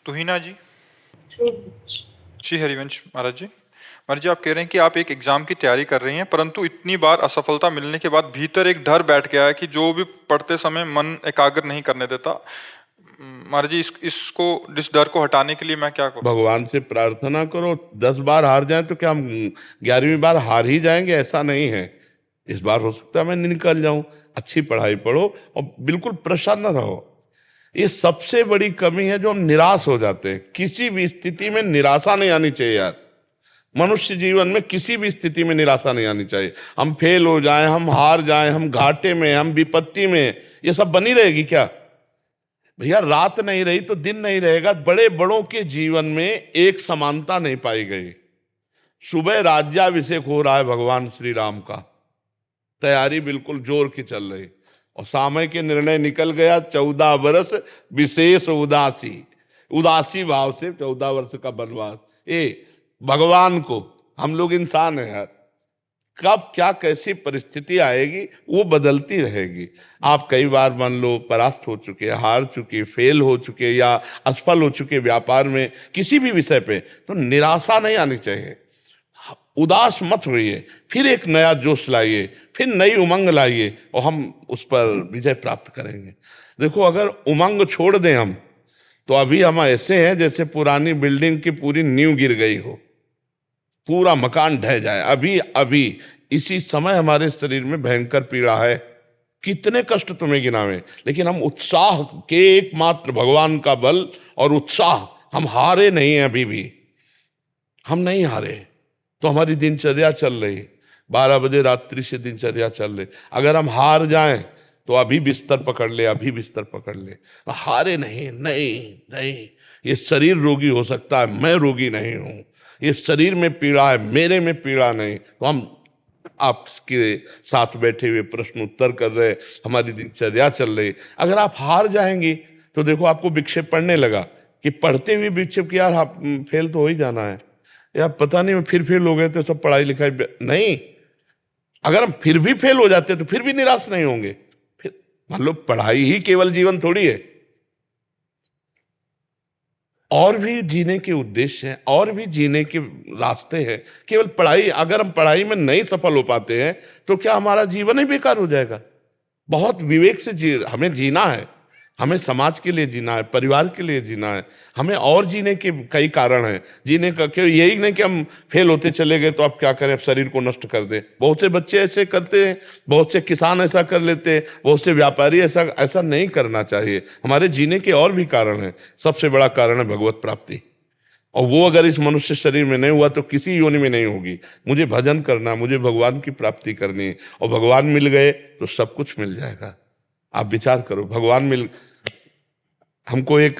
तुहिना जी। श्री हरिवंश महाराज जी। महाराज जी, आप कह रहे हैं कि आप एक एग्जाम की तैयारी कर रही हैं, परंतु इतनी बार असफलता मिलने के बाद भीतर एक डर बैठ गया है कि जो भी पढ़ते समय मन एकाग्र नहीं करने देता। महाराज जी, इस डर को हटाने के लिए मैं क्या करूं? भगवान से प्रार्थना करो। 10 बार हार जाए तो क्या हम 11वीं बार हार ही जाएंगे? ऐसा नहीं है। इस बार हो सकता है मैं निकल जाऊं। अच्छी पढ़ाई पढ़ो और बिल्कुल प्रसन्न रहो। ये सबसे बड़ी कमी है जो हम निराश हो जाते हैं। किसी भी स्थिति में निराशा नहीं आनी चाहिए यार। मनुष्य जीवन में किसी भी स्थिति में निराशा नहीं आनी चाहिए। हम फेल हो जाएं, हम हार जाएं, हम घाटे में, हम विपत्ति में, ये सब बनी रहेगी क्या? भैया, रात नहीं रही तो दिन नहीं रहेगा। बड़े बड़ों के जीवन में एक समानता नहीं पाई गई। सुबह राज्याभिषेक हो रहा है भगवान श्री राम का, तैयारी बिल्कुल जोर की चल रही, और समय के निर्णय निकल गया 14 वर्ष विशेष उदासी। उदासी भाव से 14 वर्ष का वनवास। भगवान को, हम लोग इंसान हैं यार, कब क्या कैसी परिस्थिति आएगी वो बदलती रहेगी। आप कई बार मान लो परास्त हो चुके, हार चुके, फेल हो चुके या असफल हो चुके व्यापार में, किसी भी विषय पे, तो निराशा नहीं आनी चाहिए। उदास मत होइए, फिर एक नया जोश लाइए, फिर नई उमंग लाइए और हम उस पर विजय प्राप्त करेंगे। देखो, अगर उमंग छोड़ दें हम, तो अभी हम ऐसे हैं जैसे पुरानी बिल्डिंग की पूरी नींव गिर गई हो, पूरा मकान ढह जाए। अभी अभी इसी समय हमारे शरीर में भयंकर पीड़ा है। कितने कष्ट तुम्हें गिनावे, लेकिन हम उत्साह के एकमात्र भगवान का बल और उत्साह, हम हारे नहीं हैं। अभी भी हम नहीं हारे, तो हमारी दिनचर्या चल रही, 12 बजे रात्रि से दिनचर्या चल रही। अगर हम हार जाएं तो अभी बिस्तर पकड़ ले, अभी बिस्तर पकड़ ले। हारे नहीं, नहीं नहीं। ये शरीर रोगी हो सकता है, मैं रोगी नहीं हूं। ये शरीर में पीड़ा है, मेरे में पीड़ा नहीं। तो हम आपके साथ बैठे हुए प्रश्न उत्तर कर रहे, हमारी दिनचर्या चल रही। अगर आप हार जाएंगी तो देखो आपको विक्षेप पड़ने लगा, कि पढ़ते हुए विक्षेप कि यार आप फेल तो हो ही जाना है, या पता नहीं फिर फेल हो गए तो सब पढ़ाई लिखाई नहीं। अगर हम फिर भी फेल हो जाते तो फिर भी निराश नहीं होंगे। फिर मान लो पढ़ाई ही केवल जीवन थोड़ी है, और भी जीने के उद्देश्य हैं, और भी जीने के रास्ते हैं। केवल पढ़ाई, अगर हम पढ़ाई में नहीं सफल हो पाते हैं तो क्या हमारा जीवन ही बेकार हो जाएगा? बहुत विवेक से हमें जीना है। हमें समाज के लिए जीना है, परिवार के लिए जीना है। हमें और जीने के कई कारण हैं जीने का। क्यों यही नहीं कि हम फेल होते चले गए तो अब क्या करें, अब शरीर को नष्ट कर दें। बहुत से बच्चे ऐसे करते हैं, बहुत से किसान ऐसा कर लेते हैं, बहुत से व्यापारी ऐसा नहीं करना चाहिए। हमारे जीने के और भी कारण हैं। सबसे बड़ा कारण है भगवत प्राप्ति, और वो अगर इस मनुष्य शरीर में नहीं हुआ तो किसी योनि में नहीं होगी। मुझे भजन करना, मुझे भगवान की प्राप्ति करनी है, और भगवान मिल गए तो सब कुछ मिल जाएगा। आप विचार करो, भगवान मिल, हमको एक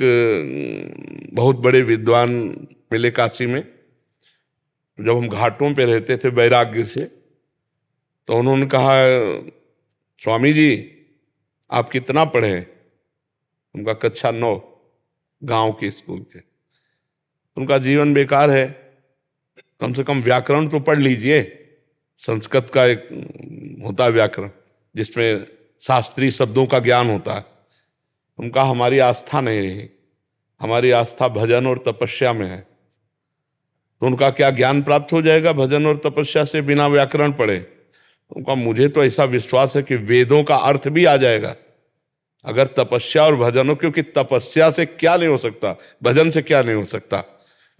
बहुत बड़े विद्वान मिले काशी में। जब हम घाटों पे रहते थे वैराग्य से, तो उन्होंने कहा, स्वामी जी आप कितना पढ़े? उनका कक्षा 9, गांव के स्कूल के। उनका जीवन बेकार है, कम से कम व्याकरण तो पढ़ लीजिए। संस्कृत का एक होता है व्याकरण, जिसमें शास्त्रीय शब्दों का ज्ञान होता है। उनका हमारी आस्था नहीं रही, हमारी आस्था भजन और तपस्या में है। तो उनका क्या ज्ञान प्राप्त हो जाएगा भजन और तपस्या से बिना व्याकरण पढ़े? उनका, मुझे तो ऐसा विश्वास है कि वेदों का अर्थ भी आ जाएगा अगर तपस्या और भजन हो। क्योंकि तपस्या से क्या नहीं हो सकता, भजन से क्या नहीं हो सकता।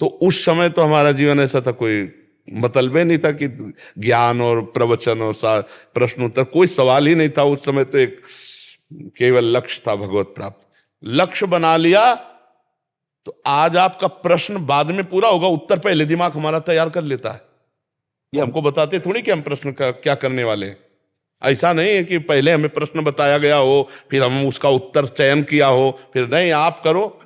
तो उस समय तो हमारा जीवन ऐसा था, कोई मतलब ही नहीं था कि ज्ञान और प्रवचन और प्रश्नोत्तर, कोई सवाल ही नहीं था उस समय। तो एक केवल लक्ष्य था भगवत प्राप्त। लक्ष्य बना लिया तो आज आपका प्रश्न बाद में पूरा होगा, उत्तर पहले दिमाग हमारा तैयार कर लेता है। ये हमको बताते थोड़ी कि हम प्रश्न का क्या करने वाले हैं। ऐसा नहीं है कि पहले हमें प्रश्न बताया गया हो फिर हम उसका उत्तर चयन किया हो, फिर नहीं। आप करो,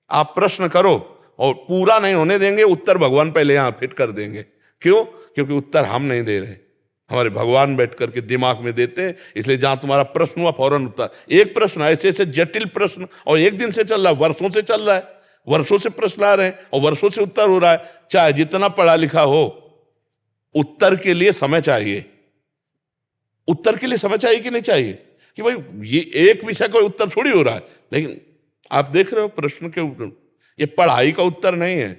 आप प्रश्न करो, और पूरा नहीं होने देंगे, उत्तर भगवान पहले यहां फिट कर देंगे। क्यों? क्योंकि उत्तर हम नहीं दे रहे, हमारे भगवान बैठ करके दिमाग में देते हैं। इसलिए जहां तुम्हारा प्रश्न हुआ फौरन उत्तर। एक प्रश्न, ऐसे ऐसे जटिल प्रश्न, और एक दिन से चल रहा है, वर्षों से चल रहा है, वर्षों से प्रश्न आ रहे हैं और वर्षों से उत्तर हो रहा है। चाहे जितना पढ़ा लिखा हो, उत्तर के लिए समय चाहिए। उत्तर के लिए समय चाहिए कि नहीं चाहिए? कि भाई ये एक विषय का उत्तर थोड़ी हो रहा है। लेकिन आप देख रहे हो प्रश्न के उत्तर, ये पढ़ाई का उत्तर नहीं है।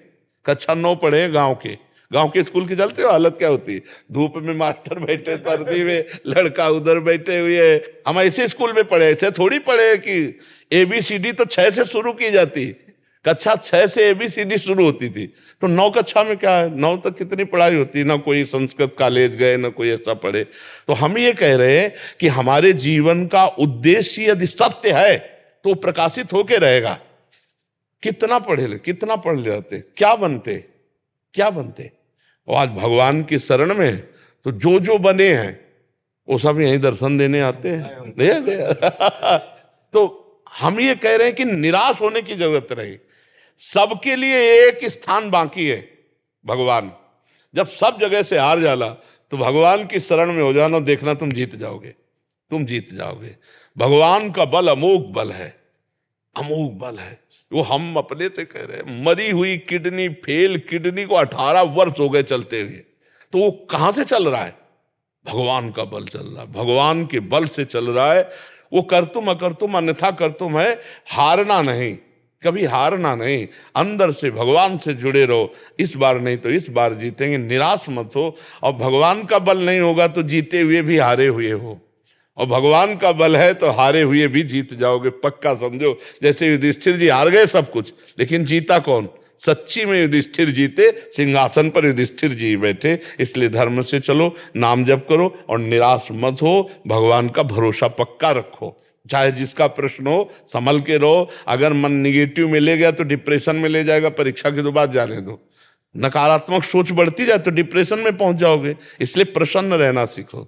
कक्षा 9 पढ़े हैं गांव के स्कूल की जानते हो हालत क्या होती है? धूप में मास्टर बैठे, सर्दी में लड़का उधर बैठे हुए। हम ऐसे स्कूल में पढ़े, ऐसे थोड़ी पढ़े कि ABCD तो 6 से शुरू की जाती, कक्षा 6 से ABCD शुरू होती थी। तो 9 कक्षा में क्या है, 9 तक कितनी पढ़ाई होती, ना कोई संस्कृत कॉलेज गए, ना कोई ऐसा पढ़े। तो हम ये कह रहे हैं कि हमारे जीवन का उद्देश्य यदि सत्य है तो प्रकाशित होके रहेगा। कितना पढ़ लेते, क्या बनते। और आज भगवान की शरण में तो जो बने हैं वो सब यहीं दर्शन देने आते हैं। तो हम ये कह रहे हैं कि निराश होने की जरूरत नहीं। सबके लिए एक स्थान बाकी है, भगवान। जब सब जगह से हार जाला तो भगवान की शरण में हो जाना, देखना तुम जीत जाओगे। भगवान का बल अमोघ बल है। वो हम अपने से कह रहे हैं। मरी हुई किडनी, फेल किडनी को 18 वर्ष हो गए चलते हुए, तो वो कहां से चल रहा है? भगवान का बल चल रहा है, भगवान के बल से चल रहा है। वो करतुम अकर्तुम अन्यथा करतुम है। हारना नहीं, कभी हारना नहीं। अंदर से भगवान से जुड़े रहो। इस बार नहीं तो इस बार जीतेंगे, निराश मत हो। और भगवान का बल नहीं होगा तो जीते हुए भी हारे हुए हो, और भगवान का बल है तो हारे हुए भी जीत जाओगे, पक्का समझो। जैसे युधिष्ठिर जी हार गए सब कुछ, लेकिन जीता कौन? सच्ची में युधिष्ठिर जीते, सिंहासन पर युधिष्ठिर जी बैठे। इसलिए धर्म से चलो, नाम जप करो और निराश मत हो। भगवान का भरोसा पक्का रखो। चाहे जिसका प्रश्न हो, संभल के रहो। अगर मन निगेटिव में ले गया तो डिप्रेशन में ले जाएगा, परीक्षा के तो बाद जाने दो। नकारात्मक सोच बढ़ती जाए तो डिप्रेशन में पहुंच जाओगे। इसलिए प्रसन्न रहना सीखो।